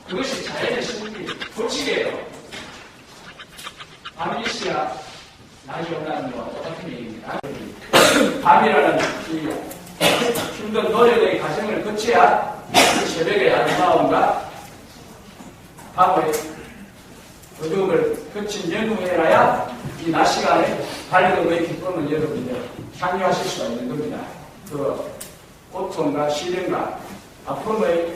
그것이 자연의 심리, 법칙이에요. 밤이 있어야 낮이 온다는 것과 똑같은 얘기입니다. 밤이라는 이 힘든 노력의 과정을 거쳐야 새벽의 아름다움과 밤의 어두움을 거친 연후에라야 이 낮 시간에 밝음의 기쁨을 여러분들 향유하실 수가 있는 겁니다. 그 고통과 시련과 아픔의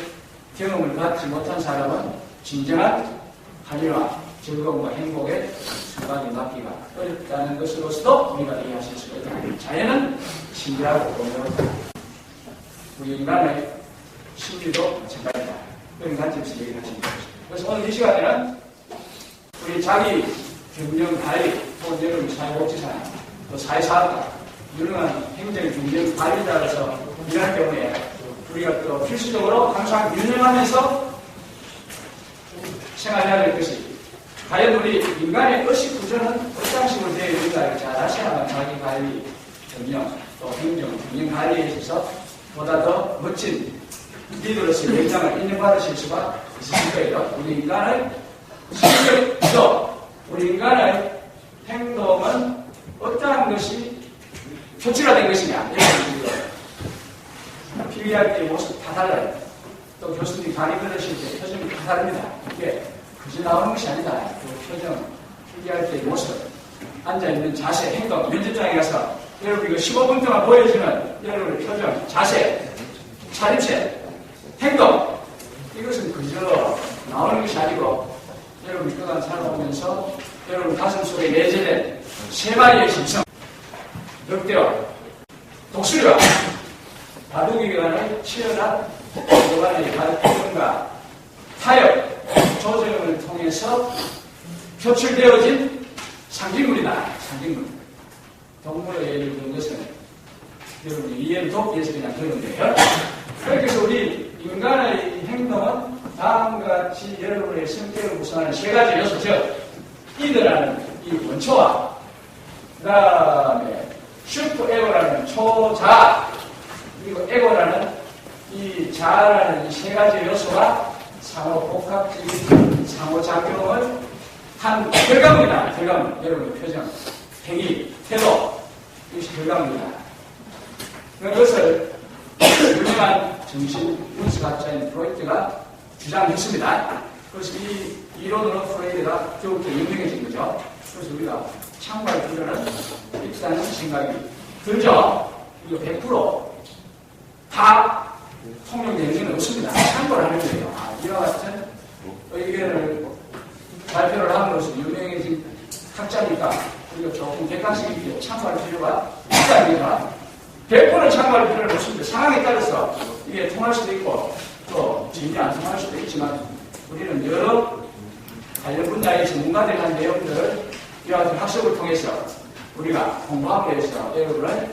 경험을 받지 못한 사람은 진정한 한의와 즐거움과 행복에 순간이 맡기가 어렵다는 것으로서도 우리가 이해하실 수가 있다. 자연은 신비하고 공평하다. 우리 인간의 심리도 마찬가지다. 그런 관점에서 얘기를 하시는 것입니다. 그래서 오늘 이 시간에는 우리 자기 경영관리, 또 여러분 사회복지사나 또 사회사업가, 유능한 행정경영관리자로서 일할 경우에 우리가 또 필수적으로 항상 유념하면서 생활해야 될 것이 과연 우리 인간의 의식 구조는 어떤 식으로 되어 있는가를 잘 아셔야만 자기 관리, 경영, 또 행정, 경영 관리에 있어서 보다 더 멋진 리더로서의 영향을 인정받으실 수가 있으실 거예요. 우리 인간의 심리적 구조, 우리 인간의 행동은 어떠한 것이 표출화된 것이냐. 필기할 때 모습 다 달라요. 또 교수님이 강의 들으실 때 표정이 다 다릅니다. 이게 그저 나오는 것이 아니다. 그 표정, 필기할 때의 모습, 앉아있는 자세, 행동, 면접장에 가서 여러분 이거 15분 동안 보여주는 여러분의 표정, 자세, 차림새, 행동, 이것은 그저 나오는 것이 아니고 여러분이 그간 살아오면서 여러분 가슴 속에 내재된 세 마리의 심성, 늑대와 독수리와 바둑이 간의 치열한 요간의 발표과 타협, 조정을 통해서 표출되어진 상징물이다. 상징물. 동물의 예를 든 것은 여러분이 이해를 돕기 위해서 그냥 들었는데요. 그래서 우리 인간의 행동은 다음과 같이 여러분의 성격을 구성하는 세 가지 요소죠. 이드라는 이 원초와 그 다음에 슈퍼에고라는 초자, 그리고 에고라는 이 자라는 이 세 가지 요소가 상호 복합적인 상호작용을 한 결과물이다. 결과물. 여러분의 표정, 행위, 태도, 이것이 결과물이다. 그것을 유명한 정신분석학자인 프로이트가 주장했습니다. 그래서 이 이론으로 프로이트가 더욱더 유명해진 거죠. 그래서 우리가 참고할 필요는 있다는 생각이 들죠. 이거 100%다 통용되는 건 없습니다. 참고를 하는 거예요. 이와 같은 의견을 발표를 함으로써 유명해진 학자니까 우리가 조금 객관식 있게 참고할 필요가 있다니까 100% 참고할 필요는 없습니다. 상황에 따라서 이게 통할 수도 있고 또 전혀 안 통할 수도 있지만 우리는 여러 관련 분야의 전문가들이 한 내용들을 이와 같은 학습을 통해서 우리가 공부하기 위해서 여러분의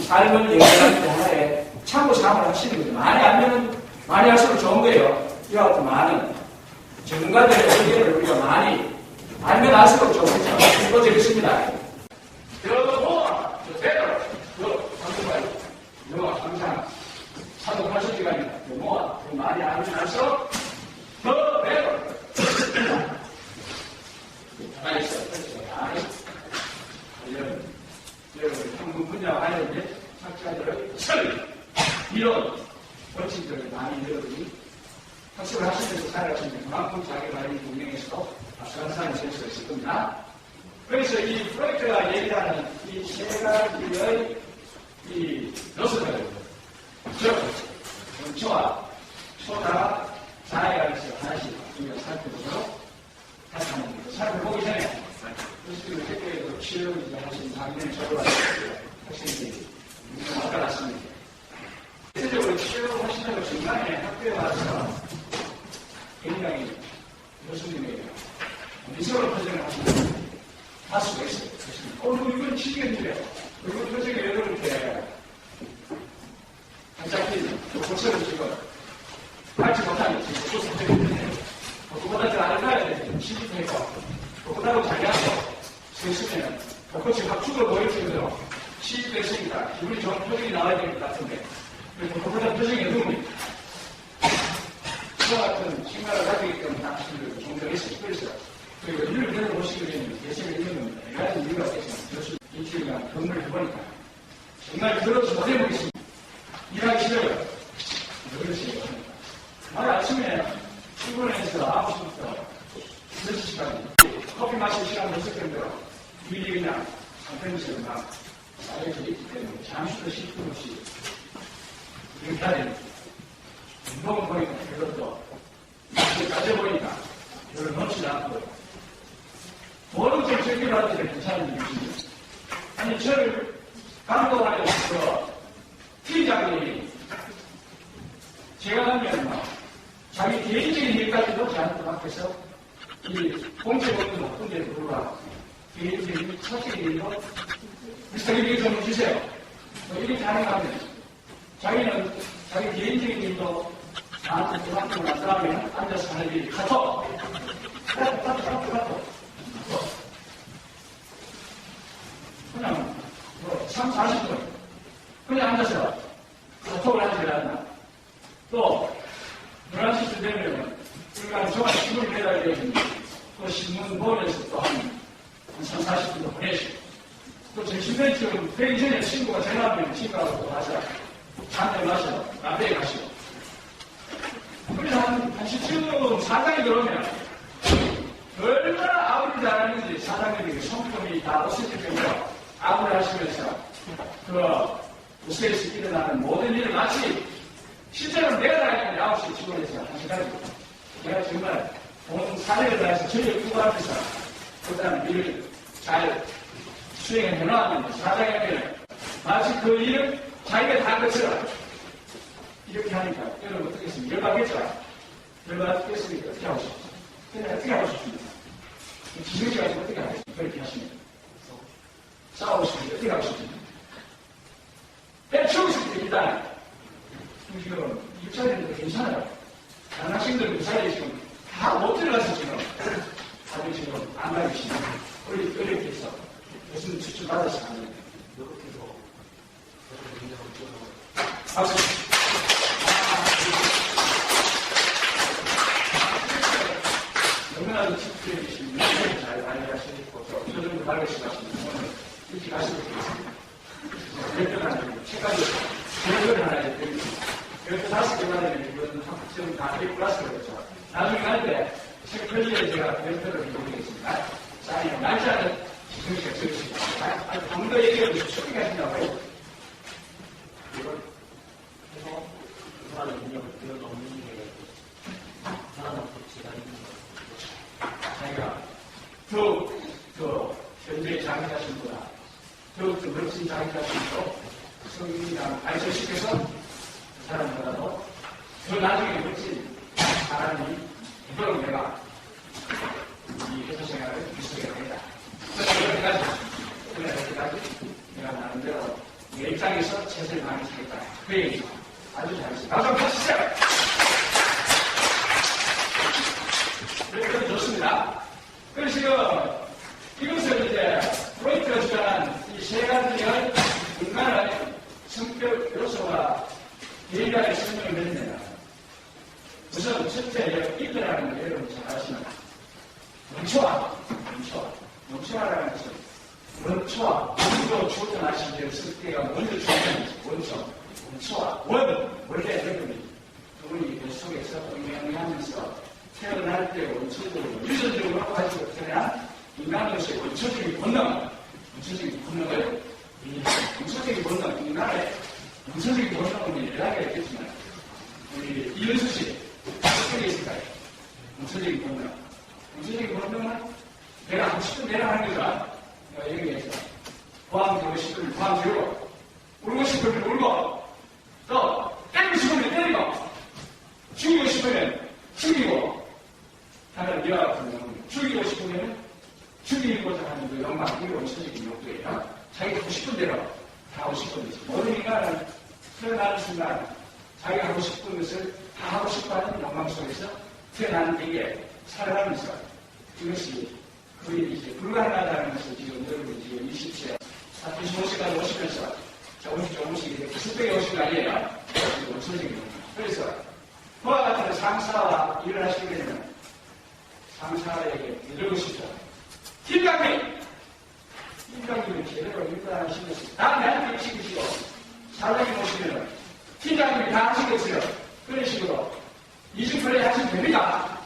삶을 연결하는 하나의 참고 사항을 하시는 거죠. 많이 할수록 좋은 거예요. 이와 같은 많은 전문가들의 의견을 우리가 많이 알면 알수록 좋은 거죠. 이거 되겠습니다. 여러분, 제대로, 영어 항상 사독하실 시간입니다. 영어가 더 많이 알면 알수록 더 배워. 여러분, 한국 분야와 관련된 학자들의 설, 이론, 원칙들을 많이 여러분이 학습을 하시면서 살아가시면 그만큼 자기 관리 분명에서도 앞서가는 사람이 될 수 있을 겁니다. 그래서 이 프로이트가 얘기하는 이 세 가지의 이 요소들, 즉, 원초와 초자가 자해가 있어 하나씩 우리가 살펴보도록 하겠습니다. 살펴보기 전에 그리고 택배에도 치료를 하신 당연히 저도 학생들이 나타났습니다. 실제적으로 치료를 하시다가 중간에 학교에 와서 굉장히 교수님에게 미소로 표정을 하시는 할 수가 있어요. 이건 치겠는데요. 이건 표정이 왜 그렇게 반짝이는 고쳐를 지금 알지 못하니 지금 고쳐를 했는데 그보다 더 알아야 되는데 시기해서 그보다도 자기하고 쓰시면 그것이 합축으로 보일 정도로 시집됐으니까 기분이 좋은 표정이 나와야 될 것 같은데 그보다 표정이 어두웁니다. 그와 같은 생각을 가지기 때문에 당신을 존경했어요. 그래서 그 연륜을 들어보시게 되면 예수를 읽는 겁니다. 여러 가지 이유가 있겠지만 교수 일주일간 근무를 해보니까 정말 들어서 못해보겠습니다. 일하기 싫어요. 왜 그러세요? 오늘 아침에 출근해서 9시부터 6시까지 커피 마실 시간 못 썼겠는데요. 미리 그냥 상편에서 막 쌓여져 있기 때문에 잠시도 쉴 틈 없이 이렇게 해야 됩니다. 운동을 보니까 그것도 따져보니까 별로 놓치지 않고 모든 좀 즐기려 할 때는 괜찮은 일이지. 아니 저를 감독하는 그 팀장님이 제가 가면 자기 개인적인 일까지도 저한테 맡겨서 이 공채법도 높은 데 불구하고 개인적인 사적인 일도 비슷하게 얘기 좀 주세요. 뭐 이렇게 하는 자기는 자기 개인적인 일도 나한테 맡기고 난 다음에 앉아서 하는 일이 카톡 그냥 뭐 3, 40분 그냥 앉아서 카톡을 하지 않나. 또 11시쯤 되면 그러니까 저가 신문을 내야 되겠는데 또 신문 보면서 또 한 3, 40분도 보내시고 또 점심때쯤 되기 전에 친구가 전화하면 친구하고 또 가서 잔뜩 마셔 라떼에 가시고 그래서 한 10층 사장이 들어오면 얼마나 아우를 잘하는지 사장님이 성품이 다 없어질 정도로 아우를 하시면서 그 우스에서 일어나는 모든 일을 마치 실제로 내가 다니는데 9시 출근해서 1시까지 내가 정말 온 사례를 다해서 저녁 두고 앞에서 그다음 일을 잘 수행해 놓았는데 사장님은 마치 그 일을 자기가 다 거쳐라 이렇게 하니까 여러분 어떻게 했습니까? 열받겠죠? 열받겠으니까 어떻게 하고 싶습니까? 그냥 어떻게 하고 싶습니까? 지금까지 어떻게 하겠습니까? 그렇게 하십니까? 싸우고 싶습니까? 어떻게 하고 싶습니까? 빼치우고 싶습니까? 일단 지금 입사했는데 괜찮아요. 다른 학생들 입사에 지금 다 못 들어가서 지금 다들 지금 안 가기 싫어요. 어렵게 해서 무슨 추천 받아서 안 돼요. 박수. 너무나도 집중해 주시면 잘 알려가시고 또 표정도 밝으시고 오늘 일찍 가시도록 하겠습니다. 몇번 하는 책까지 별걸 하나 해야 됩니다. 그래서 5개만 되면 이건 학점 다 플러스가 그렇죠. 나중에 갈 때 책 표지에 제가 별표를 드리겠습니다. 자, 이 날짜는 지금까지 적으시고 좀 더 얘기해 주시죠. 어떻게 하시냐고요? 이걸 해서 그사람 능력을 들여놓는 게 사람 가치가 있는 거죠. 자기가 더욱 현재의 자기자신보다 더욱 멋진 자기자신으로 성인이랑 발전시켜서 그 사람보다도 더 나중에 멋진 사람이 되도록 내가 이 회사 생활을 비슷하게 합니다. 그래서 내가 나름대로 내 입장에서 최선을 많이 살겠다. 그 얘기 아주 잘했습니다. 박수 한번 치세요. 그래서 좋습니다. 그래서 이것을 이제 프로이트가 주장한 이 세 가지의 인간의 성격 요소가 대략의 설명을 드립니다. 우선 첫째, 이끌어라는 게 여러분 잘 아시나요? 원초화라는 것은 원초화, 원조 초전하신 때 쓸 때가 먼저 초전이죠. 원초화, 원래 여러분이 그분이 그 속에서 응용하면서 태어날 때 원초적으로 유전적으로 가지고 태어난 인간으로서의 원초적인 본능을 원초적인 본능, 인간의 원초적인 본능은 이야기가 있겠지만 우리 이은수 씨 어떻게 있을까요? 원초적인 본능. 원초적인 본능은 내가 하고 싶은 대로 하는 거죠. 얘기해서 포함 되고 싶으면 포함 되고 울고 싶으면 울고 또 때리고 싶으면 때리고 죽이고 싶으면 죽이고 하는 이와 같은 경우는 죽이고 싶으면 죽이고자 하는 그 욕망, 이게 원초적인 욕구예요. 자기가 하고 싶은 대로 다 하고 싶은 거죠. 모든 인간은 태어나는 순간 자기가 하고 싶은 것을 다 하고 싶어하는 욕망 속에서 태어나는 게 살아가면서 이것이 그게 이제 불가능하다는 것을 지금 여러분 지금 20세, 45세까지 오시면서 조금씩 이렇게 숙백에 오신 거 아니에요? 원초적인 욕망. 그래서 그와 같은 상사와 일을 하시게 되면 상사에게 이러시죠. 팀장님이 제대로 일을 안 하시겠어요. 다 내한테 시키시고 사장님 오시면 팀장님이 다 하시겠어요. 그런 식으로 이중플레이 하시면 됩니다.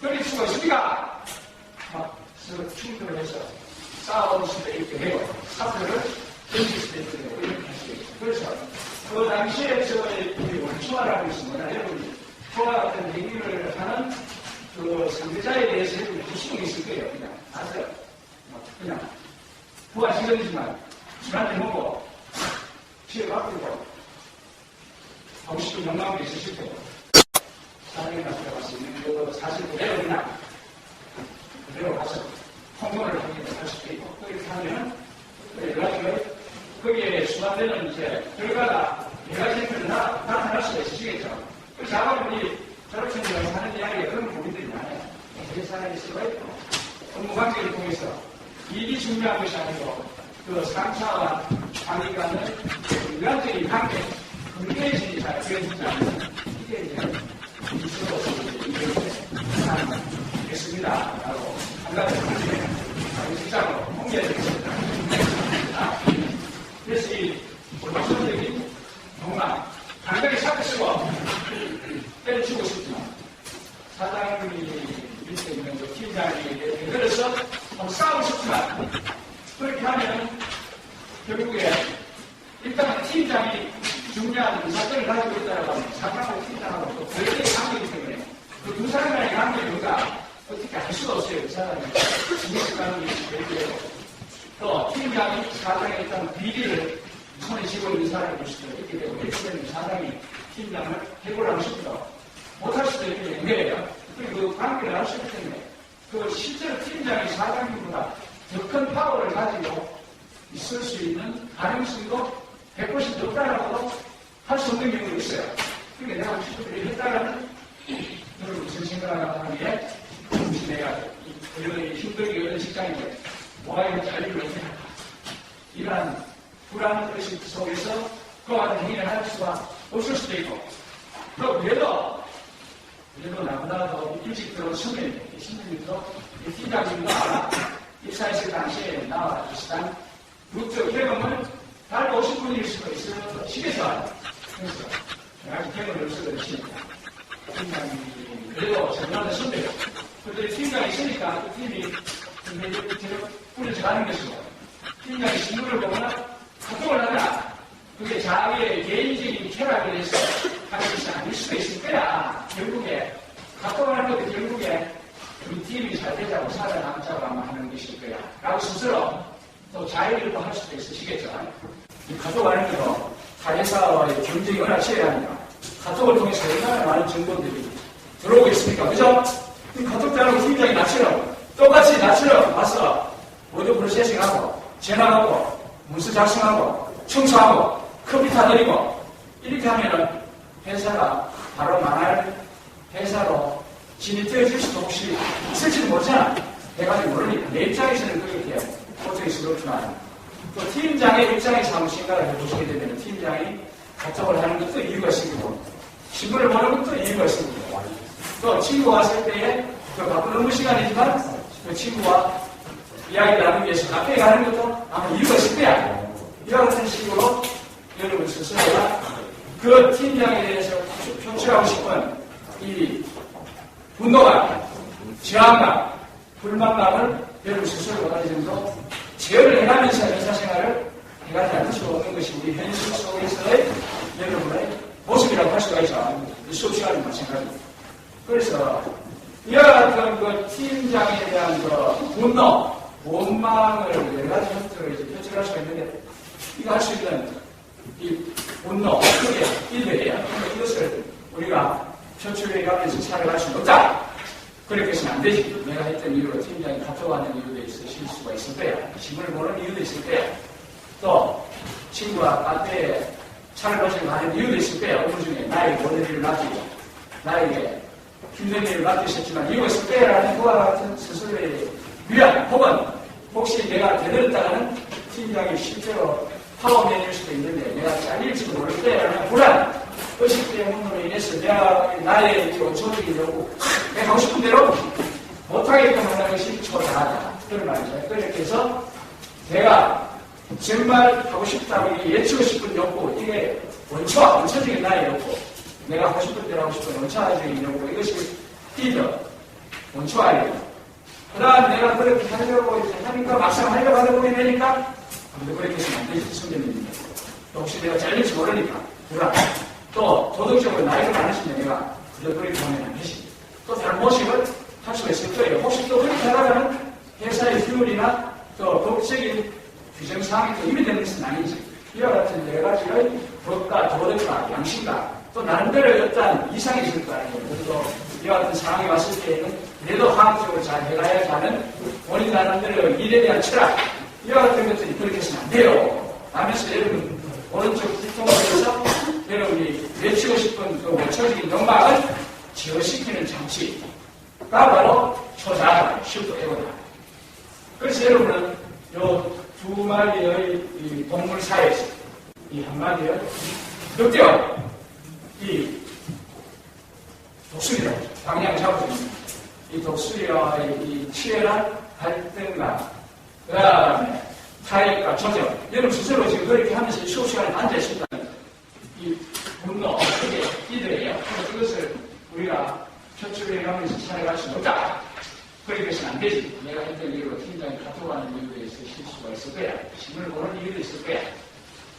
그럴 수가 있습니까? 막 서로 충돌을 해서 싸울 수도 있게 되고 사표를 던질 수도 있게 되고 이렇게 할 수 있어요. 그래서 그 당시에 저의 원초화라고 있습니다. 여러분이 초화 같은 얘기를 하는 그 상대자에 대해서 여러분이 구심이 있을 거예요. 그냥 아세요? 그냥 부하 직원이지만 술 한잔 먹고 피해 바꾸고 하고 싶은 욕망도 있으실 거고 사장님 앞에 가서 있는 것도 사실 그대로 그냥 그대로 가서 홍보를 하기도 할 수도 있고 그렇게 하면 연락이 거기에 수반되는 이제 결과가 여러 가지 형태로 나타날 수가 있으시겠죠. 그래서 아마 우리 졸업생들이 하는 이야기가 그런 부분들이 많아요. 회사에서의 업무 관계를 통해서 일이 중요한 것이 아니고 그 상사와 관계 간의 인간적인 관계, 관계진이 잘 되어지지 않는 이게 이제 이수로서 이렇게 했습니다라고 한 가지 직장으로 공개되겠습니다. 그래서 이 원초적인 정말 당장에 샷을 쓰고 때려치고 싶지만 사장님이 밑에 있는 그 팀장에게 대들어서 싸우고 싶지만 그렇게 하면 결국에 일단 팀장이 중요한 의사결을 가지고 있다고 하면 사장하고 팀장하고 또 별개의 관계이기 때문에 그 두 사람 간의 관계가 어떻게 할 수가 없어요. 그 사람이 중요한 관계이기 때문에 또 팀장이 사장에 일단 비리를 손에 쥐고 있는 사람이 볼 수도 있게 되고 이렇게 되면 사장이 팀장을 해고를 하고 싶어도 못할 수도 있게 되는 거예요. 그리고 그 관계를 할 수 있기 때문에 그 실제로 팀장이 사장님보다 더 큰 파워를 가지고 있을 수 있는 가능성도 100% 없다라고도 할 수 없는 경우도 있어요. 그러니까 내가 혹시 그렇게 했다가는 여러분 무슨 생각을 하는 게 혹시 내가 이런 힘들게 이런 직장인데 뭐가 이런 자리를 어떻게 할까? 이러한 불안한 의식 속에서 그와 같은 행위를 할 수가 없을 수도 있고 또 그래도 나보다 더 일찍 들어온 신부님도 팀장님도 아마 입사했을 당시에 나와 비슷한 루트 경험을 달고 오신 분일 수도 있으시겠어요. 그래서 아직 경험을 없어도 되십니다. 팀장님이 그래도 정말 선배요. 그런데 팀장이 있으니까 그 팀이 뿌려져 가는 것이고 팀장이 신부를 보거나 활동을 하다 그게 자기의 개인적인 쾌락에 대해서 하는 것이 아닐 수도 있을 거야. 결국에 활동을 하는 것도 결국에 우리 팀이 잘 되자고 살아남자고 아마 하는 것일 거야. 라고 스스로 또 자의를 또 할 수도 있으시겠죠. 이 가족하는 것도 사회사와의 경쟁이 워낙 치열하니까 가족을 통해서 얼마나 많은 정보들이 들어오고 있습니까? 그죠? 이 가족들하고 팀장이 나처럼 똑같이 나처럼 와서 모두 프로세싱하고 전화하고 문서 작성하고 청소하고 컴퓨터 내리고 이렇게 하면은 회사가 바로 망할 회사로 진입되어질 수도 혹시 있을지도 모르잖아. 해가지고 모르니까 내 입장에서는 그렇게 고통스럽지만 또 팀장의 입장에서 한번 생각을 해보시게 되면 팀장이 가족을 하는 것도 이유가 있고 신문을 보는 것도 이유가 있고 또 친구가 왔을 때에 그 바쁜 업무 시간이지만 그 친구와 이야기를 나누기 위해서 카페에 가는 것도 아마 이유가 있을 거야. 이와 같은 식으로 여러분 스스로가 그 팀장에 대해서 표출하고 싶은 이 분노감, 저항감, 불만감을 여러분 스스로 어느 정도 제어를 해가면서 회사생활을 해가지 않을 수 없는 것이 우리 현실 속에서의 여러분의 모습이라고 할 수가 있죠. 수업 시간이 마찬가지입니다. 그래서 이와 같은 그 팀장에 대한 그 분노, 원망을 여러 가지 형태로 이제 표출할 수가 있는데 이거 할 수 있는 이 분노, 크게 일들이에요. 이것을 우리가 표출해 가면서 살아갈 수는 없다. 그렇게 해서는 안 되지. 내가 했던 이유로 팀장이 가져가는 이유도 있으실 수가 있을 거야. 신문을 보는 이유도 있을 거야. 또 친구와 카페에 차를 마시고 가는 이유도 있을 거야. 업무 중에 나에게 모든 일을 맡기고 나에게 힘든 일을 맡기셨지만 이유가 있을 거야라는 그와 같은 스스로의 위안 혹은 혹시 내가 되들었다가는 팀장이 실제로 파워맨일 수도 있는데 내가 잘릴지도 모를 거야라는 불안 의식 때문으로 인해서 나의 원초적인 요구, 내가 하고 싶은 대로 못하게끔 하는 것이 초자하다. 그런 말이죠. 그렇게 해서 내가 정말 하고 싶다고 예치고 싶은 욕구, 이게 원초적인 나의 욕구, 내가 하고 싶은 대로 하고 싶은 원초적인 욕구, 이것이 리더, 원초아이다. 그 다음 내가 그렇게 하려고 하니까 막상 하려고 하다 보게 되니까 그렇게 해서는 안 되지, 선생님입니다. 또 혹시 내가 잘릴지 모르니까 불안. 또 도덕적으로 나이가 많으시면 내가 그렇게 하면 안 되지. 또 다른 모습을 할 수가 있을 거예요. 혹시 또 그렇게 하다가는 회사의 규율이나 또 법적인 규정사항이 또 임의되는 것은 아니지. 이와 같은 여러 가지의 법과 도덕과 양심과 또 나름대로 어떤 이상이 있을 거 아니에요. 또 이와 같은 상황이 왔을 때에는 그래도 화학적으로 잘 해가야 하는 본인 나름대로 일에 대한 철학, 이와 같은 것들이 그렇게 해서는 안 돼요. 하면서 여러분 오른쪽 뒤통수에서 여러분이 외치고 싶은 그 원초적인 욕망을 제어시키는 장치가 바로 초자아다, 슈퍼에고다. 그래서 여러분은 요 두 마리의 이 동물 사이에서 이 한마디의 늑대와 이 독수리다. 방향을 잡아줍니다. 이 독수리와의 이 치열한 갈등과 그 다음에 타협과 조정. 여러분 스스로 지금 그렇게 하면서 수업 시간에 앉아있습니다. 이 분노, 어떻게 이들이에요. 그것을 우리가 표출해 가면서 살아갈 수는 없다. 그렇게 해서는 안 되지. 내가 했던 이유로 팀장이 카톡하는 이유에 있어 실수가 있을 거야. 신문을 보는 이유도 있을 거야.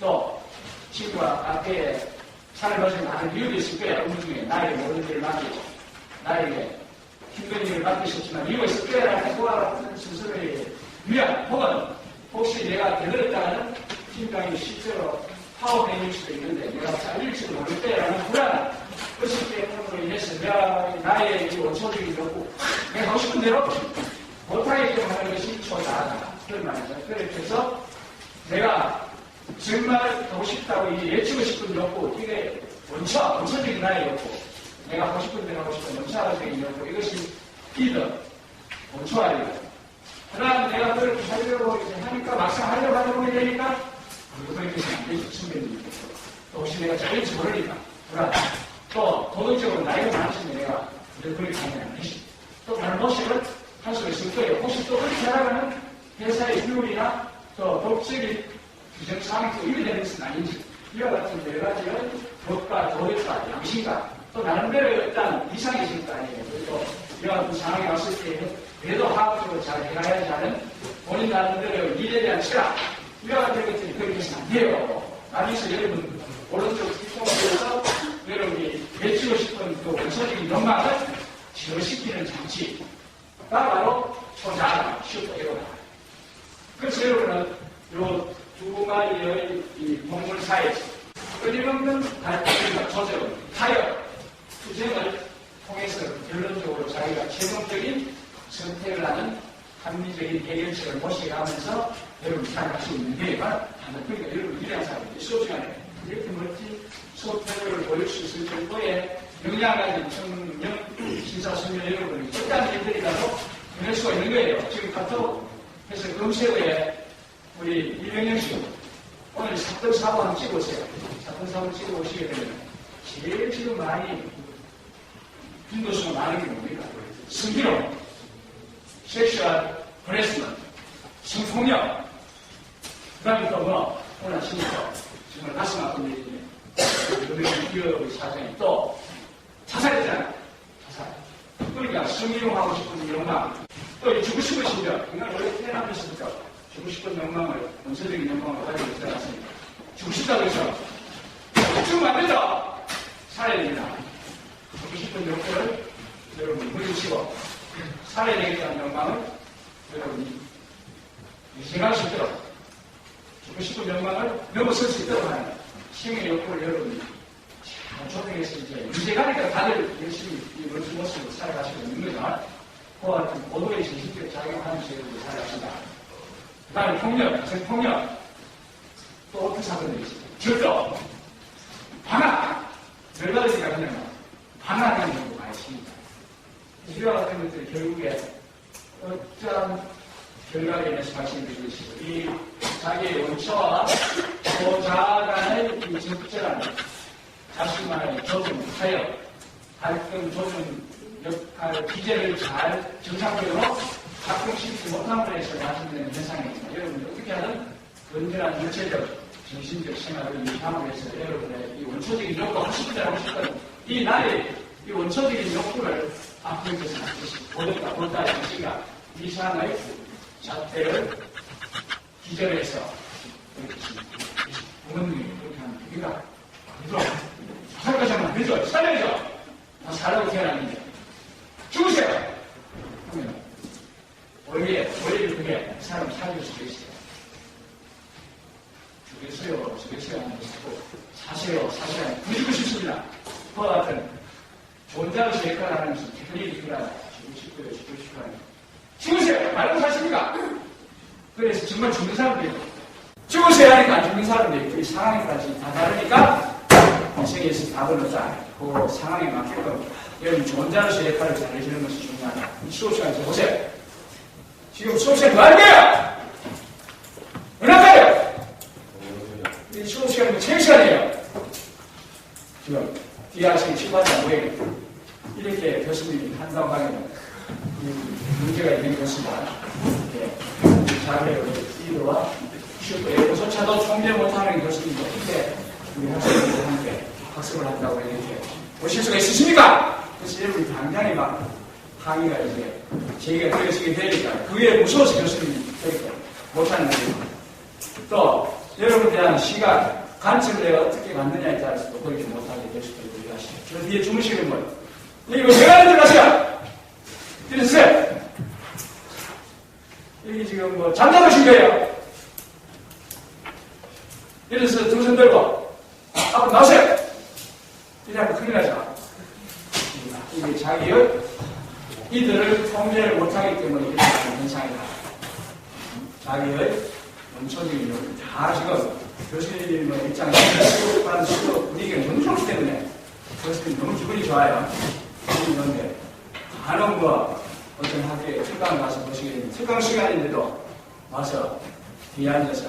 또 친구가 앞에 차를 마시면 하는 이유도 있을 거야. 업무 중에 나에게 모든 일을 맡기고 나에게 힘든 일을 맡기셨지만 이유가 있을 거야. 라는 그와 스스로의 위안 혹은 혹시 내가 되들었다가는 팀장이 실제로 파워뱅일 수도 있는데 내가 잘릴지도 모를 거야. 라는 불안, 의식 때문으로 인해서 나의 이 원초적인 욕구, 내가 하고 싶은 대로 못하게끔 하는 것이 초자하다. 그런 말이죠. 그렇게 해서 내가 정말 하고 싶다고 예치고 싶은 욕구, 이게 원초적인 나의 욕구, 내가 하고 싶은 대로 하고 싶은 원초적인 욕구, 이것이 리더, 원초아이다. 그 다음 내가 그렇게 하려고 하니까 막상 하려고 하다 보게 되니까 그렇게 해서는 안 되지, 선배님께서. 또 혹시 내가 잘릴지 모르니까 불안. 또 도덕적으로 나이가 많으시면 내가 그렇게 하면 안 되지. 또 다른 모습을 할 수가 있을 거예요. 혹시 또 그렇게 하다가는 회사의 규율이나 또 법적인 규정사항이 또 임의되는 것은 아닌지, 이와 같은 여러 가지의 법과 도덕과 양심과 또 나름대로 어떤 이상이 있을 거 아니에요. 또 이와 같은 상황이 왔을 때에는 그래도 화학적으로 잘 해가야지 하는 본인 나름대로 일에 대한 철학, 이와 같은 것들이 그렇게 해서는 안 돼요. 나중에서 여러분 오른쪽 뒷통수에서 여러분이 외치고 싶은 그 원초적인 욕망을 제어시키는 장치가 바로 초자아다, 슈퍼에고다. 그래서 여러분은 요 두 마리의 이 동물 사이에서 끊임없는 갈등과 조정, 타협, 투쟁을 통해서 결론적으로 자기가 최종적인 선택을 하는 합리적인 해결책을 모셔가면서 여러분 살아갈 수 있는 게만 하는, 그러니까 여러분 이러한 사람들이 수업 시간에 이렇게 멋진 수업 태도를 보일 수 있을 정도의 영향을 가진 청년 신사숙녀 여러분이 적당한 일들이라도 해낼 수가 있는 거예요. 지금 카톡에서 검색어에 우리 이병영 씨 오늘 사건 사고 한번 찍어보세요. 사건 사고 찍어보시게 되면 제일 지금 많이 빈도수가 많은 게 뭡니까? 성희롱, 섹슈얼 허래스먼트, 성폭력, 그 다음에 또 뭐 오늘 아침부터 정말 가슴 아픈 일이네. 우리 기업의 사장이 또 자살했잖아요. 자살. 그러니까 성희롱하고 싶은 욕망, 또 죽고 싶은 심정, 이건 원래 태어나면서부터 죽고 싶은 욕망을, 원초적인 욕망을 가지고 있지 않습니까? 죽고 싶다고 해서 죽으면 안 되죠. 살아야 됩니다. 죽고 싶은 욕구를 여러분이 물리치고 살아야 되겠다는 욕망을 여러분이 유지할 수 있도록, 죽고 싶은 욕망을 넘어설 수 있도록 하는 생의 욕구를 여러분이 잘 조정해서 이제 유지하니까 다들 열심히 이 멋진 모습으로 살아가시고 있는 거죠. 그와 같은 고도의 정신적 작용하면서 여러분이 살아가신다. 그 다음에 폭력, 성폭력, 또 어떤 사건들이 있습니다. 절도, 반항, 열받으니까 그냥 반항하는 경우가 많이 있습니다. 이와 같은 것들이 결국에 어떠한 결과에 인해서 발생되고 있습니다. 이 자기의 원초와 소자 간의 이 적절한 자신만의 조정하여 갈등 조정 역할 기제를 잘 정상적으로 작동시키지 못함으로 해서 발생되는 현상입니다. 여러분이 어떻게 하든 건전한 육체적, 정신적 생활을 유지함으로 해서 여러분의 이 원초적인 욕구, 하실 때 하고 싶은 이 나의 이 원초적인 욕구를 앞으로서는 보다 보다 정신과 이상의 자태를 기절해서 부모님이 그렇게 하면 우리가 그죠? 살 것이면 그죠? 살려야죠. 다 살라고 태어났는데 죽으세요. 그러면 원리를 그게 사람 살릴 수도 있어요. 죽겠어요 하는 것이고 사세요 하면 부리고 싶습니다. 그와 같은 존재로서 역할을 하는 것은 특별히 그러나 죽고 싶어요. 죽으세요. 말고 사십니까? 그래서 정말 죽는 사람도 있고 죽으세요 하니까 안 죽는 사람도 있고 이 상황에까지 다 다르니까 이 세계에서 답을 얻자. 그 상황에 맞게끔 여러분 존재로서 역할을 잘해주는 것이 중요하다. 이 수업 시간에서 보세요. 지금 수업 시간 뭐 하는 거예요? 은학가요? 이 수업 시간이 체육 시간이에요. 지금 뒤에 학생이 출발자 모여요. 이렇게 교수님이 한다고 하면 문제가 있는 것입니다. 자료의 리더와 슈퍼에서조차도 총재 못하는 교수님도 어떻게 우리 학생들과 함께 학습을 한다고 이렇게 보실 수가 있으십니까? 그래서 여러분이 당장에 막 항의가 이제 제기가 되어지게 되니까 그게 무서워서 교수님이 그렇게 못하는 거예요. 또 여러분에 대한 시각, 관점을 내가 어떻게 갖느냐에 따라서도 그렇게 못하게 될 수도 있고 하시죠. 저 뒤에 주무시는 분 여기 내가 들어가세요. 일어서세요. 여기 지금 뭐 잠자보신 거예요. 일어서서 두 손 들고 앞으로 나오세요. 이래하면 큰일 나죠. 이게 자기의 이들을 통제를 못하기 때문에 이렇게 하는 현상이다. 자기의 원초적인 욕을 다 지금 교수님의 입장에서 수업하는 수업 분위기가 너무 좋기 때문에 교수님 너무 기분이 좋아요. 그런데 간혹 뭐 어떤 학교에 특강을 가서 보시게 되면 특강 시간인데도 와서 뒤에 앉아서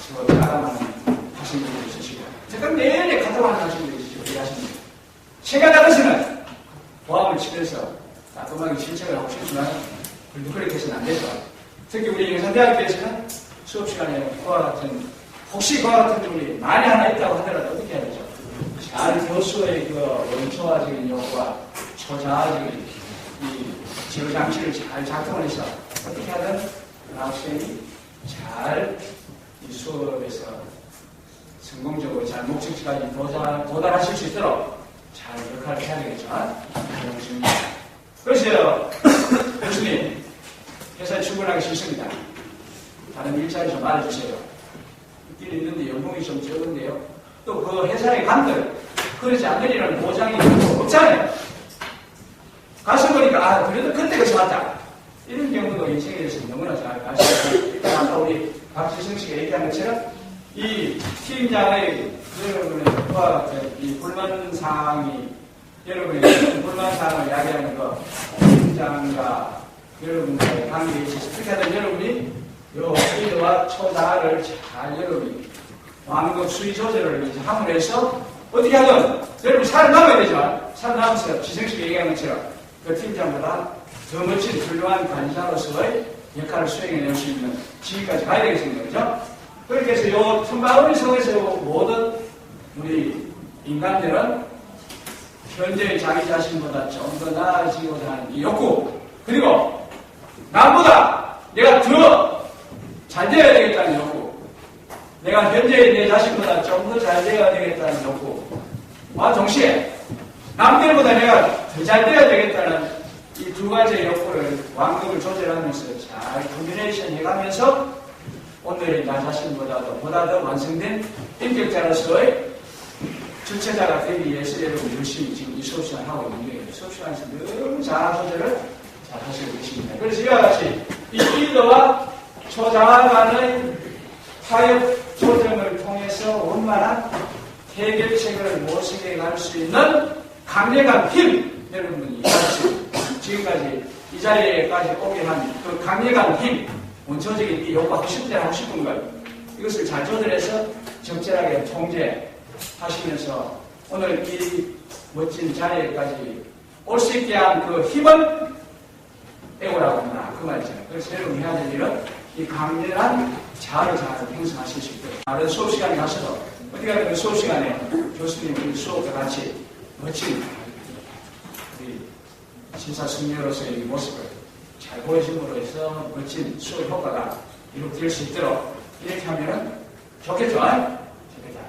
수업 따라만 하시는 분도 있으시고 특강 내내 카톡을 하시는 분도 있으시고 이해하시는 분들 시간 나가서는 보함을 치면서 따끔하게 실책을 하고 싶지만 그렇게 해서는 안 되죠. 특히 우리 영산대학교에서는 수업 시간에 그와 같은 혹시 그와 같은 분이 많이 하나 있다고 하더라도 어떻게 해야 되죠? 잘 교수의 그 원초화적인 욕구와 초자화적인 이 제어 장치를 잘 작동을 해서 어떻게 하든 학생이 잘 이 수업에서 성공적으로 잘 목적지까지 도달하실 수 있도록 잘 역할을 해야 되겠죠. 그래서 교수님 회사에 출근하기 싫습니다. 다른 일자리 좀 알아주세요. 있긴 있는데 연봉이 좀 적은데요. 또 그 회사에 간들 그러지 않으리라는 보장이 없잖아요. 가서 보니까 그래도 그때가 좋았다. 이런 경우도 인생에 대해서 너무나 잘 아시죠. 일단 아까 우리 박지성 씨가 얘기한 것처럼 이 팀장의 여러분의 그와 같은 이 불만사항이 여러분의 불만사항을 이야기하는 거 팀장과 여러분과의 관계에 있어서 어떻게 하든 여러분이 요 리더와 초자를 잘 여러분이 완급 수위 조절을 이제 함으로 해서 어떻게 하든 여러분 살아남아야 되지만 살아남아서 지성씨가 얘기한 것처럼 그 팀장보다 더 멋진 훌륭한 관리자로서의 역할을 수행해낼 수 있는 지위까지 가야 되겠습니다. 그죠? 그렇게 해서 요 틈바구니 속에서 모든 우리 인간들은 현재의 자기 자신보다 좀 더 나아지고자 하는 이 욕구 그리고 남보다 내가 더 잘 되어야 되겠다는 욕구 내가 현재의 내 자신보다 좀 더 잘 되어야 되겠다는 욕구와 동시에 남들보다 내가 더 잘 되어야 되겠다는 이 두 가지의 욕구를 완급을 조절하면서 잘 콤비네이션 해가면서 오늘의 나 자신보다도 보다 더 완성된 인격자로서의 주체자가 되기 위해서 여러분 열심히 지금 이 수업 시간 하고 있는 거예요. 수업 시간에서 너무 자아 조절을 잘 하시고 계십니다. 그래서 이와 같이 이 리더와 초자아 간의 타협 조정을 통해서 원만한 해결책을 모색해 갈 수 있는 강력한 힘 여러분이 지금까지 이 자리에까지 오게 한 그 강력한 힘 원초적인 이 욕구 하고 싶은 대로 하고 싶은 것 이것을 잘 조절해서 적절하게 통제하시면서 오늘 이 멋진 자리에까지 올 수 있게 한 그 힘은 애고라고 한다. 그 말이잖아요. 그래서 여러분이 해야 될 일은 이 강렬한 자아를 잘 형성하실 수 있도록 다른 수업 시간에 가셔서 어디 가든 수업 시간에 교수님 수업과 같이 멋진 우리 신사숙녀로서의 이 모습을 잘 보여줌으로 해서 멋진 수업 효과가 이루어질 수 있도록 이렇게 하면은 좋겠죠? 좋겠다.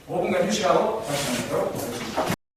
5분간 휴식하고 다시 만나도록 하겠습니다.